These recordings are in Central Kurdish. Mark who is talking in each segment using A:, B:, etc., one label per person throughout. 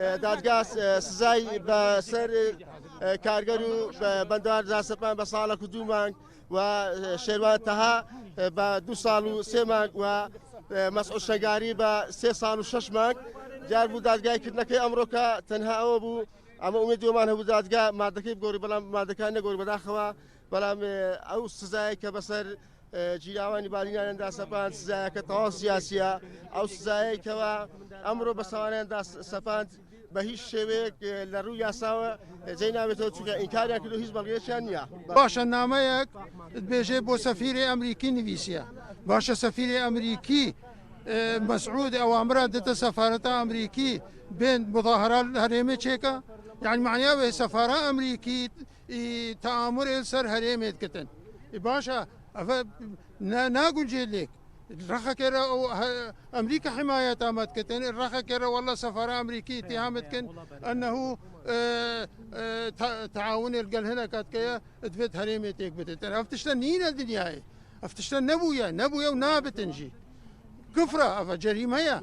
A: دادگا سزای بەسەر کارگەر و بەندەوار داسەپان بە ساڵێک و 2 مانگ و شێروان تەها بە 2 ساڵ و 3 مانگ و مەسعود شەنگاری بە 3 ساڵ و 6 مانگ جار بوو دادگایکردنەکەی ئەمڕۆکە تەنها ئەوە بوو ئەمە ئومێدیۆمان هەبوو دادگا مادەکەی بگۆڕی بەڵام مادەکان نەگۆڕی بەداخەوە بەڵام ئەو سزایە کە بەسەر جیراوانی بالینیاندا سەپاند سزایەکە تەواو سیاسیە ئەو سزایەکەوە ئەمڕۆ بە ساوانیاندا سەپاند بە هیچ شێوەیەک لە ڕووی یاساوە جێی ناوێتەوە چونکە ئینکاریان کردو هیچ بەڵگەیەکیان نییە.
B: باشە نامەیەک بێژێ بۆ سەفیری ئەمریکی نویسیە باشە سەفیری ئەمریکی مەسعود ئەوامرە دێتە سەفارەتە ئەمریکی بێن مظاهرات هەرێمە چێکە یعنی معنیاوێ سەفارە ئەمریکی تەئامورێ سەر هەرێمێت کردن باشە ئەفە ناگونجێت لێک رخكرة أمريكا حماية تامت كتن رخكرة والله سفارة أمريكي اتهامت كن أنه تعاون القل هنا كات كيا تفيد هريمة تيك بتتن أفتشتن نين الدنيا أفتشتن نبويا ونابتنجي كفرة أفا جريمة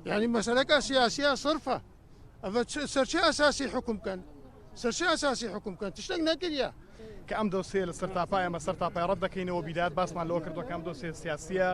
B: يعني مسألة سياسية صرفة أفا سرشي أساسي حكم كان سرشي أساسي حكم كان تشتغل نكريا
C: کە ئەم دۆسیە لە سەرتاپای ئەمە سەرتاپای ڕەت دەکەینەوە بیدات باسمان لەوە کردووە کە ئەم دۆسیە سیاسیە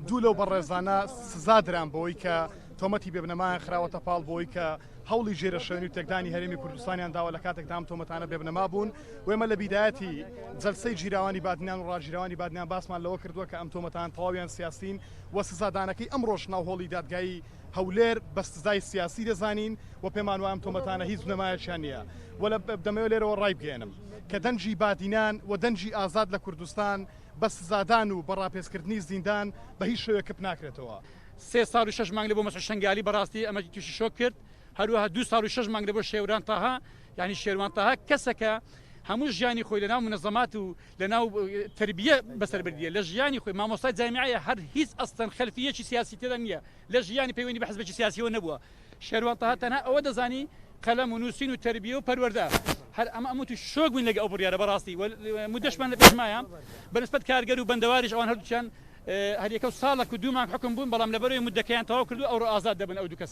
C: دوو لەو بەڕێزانە سزا دران بۆی کە تۆمەتی بێبنەمایان خراوەتە پاڵ بۆی کە هەوڵی ژێرە شوێنی و تێکدانی هەرێمی کوردستانیان داوە لە کاتێکدا ئەم تۆمەتانە بێبنەما بوون و ئێمە لە بیدایەتی جەلسەی جیراوانی بادنیان و ڕاجیراوانی بادنیان باسمان لەوە کردووە کە ئەم تۆمەتان تەواویان سیاسین و سزادانەکەی ئەمڕۆژ ناو هۆڵی دادگایی هەولێر بە سزای سیاسی دەزانین و پێمان وایە ئەم تۆمەتانە هیچ بنەمایەکیان نییە و دەمەوێت لێرەوە ڕای بگەێنم کە دەنجی بادینان و دەنجی ئازاد لە کوردستان بە سزادان و بەڕاپێزکردنی زیندان بە هیچ شێوەیە کەپ ناکرێتەوە.
D: 3 ساڵ و 6 مانگ لە بۆ مەسعود شەنگالی بەڕاستی ئەمە تووشی شۆک کرد هەروەها 2 ساڵ و 6 مانگ لە بۆ شێوان تاها یعنی شێوان تاها کەسەکە هەموو ژیانی خۆی لەناو منەظەمات و لەناو تربیە بەسەر بردیە لە ژیانی خۆی مامۆستای جامیعەیە هەر هیچ ئەستەن خەلفیەکی سیاسی تێدا نییە لە ژیانی پەیوەندی بە حزبێکی سیاسیەوە نەبووە شێوان تاها تەنها ئەوە دەزانی قەلەم و نووسین و تربیە و پەروەردە هەر ئەمە تو شۆک بووین لەگە ئەو بڕیارە بەڕاستی مودەشمان لە پێشمایە بەنسبەت کارگەر و بەندەواریش ئەوان هەردووچیان هەر یەکە ساڵێک و 2 مانگ حکم بوون بەڵام لەبەرەوەی مودەکەیان تەواو کردو ئەو ڕۆ ئازاد دەبن ئەو دوو کەس.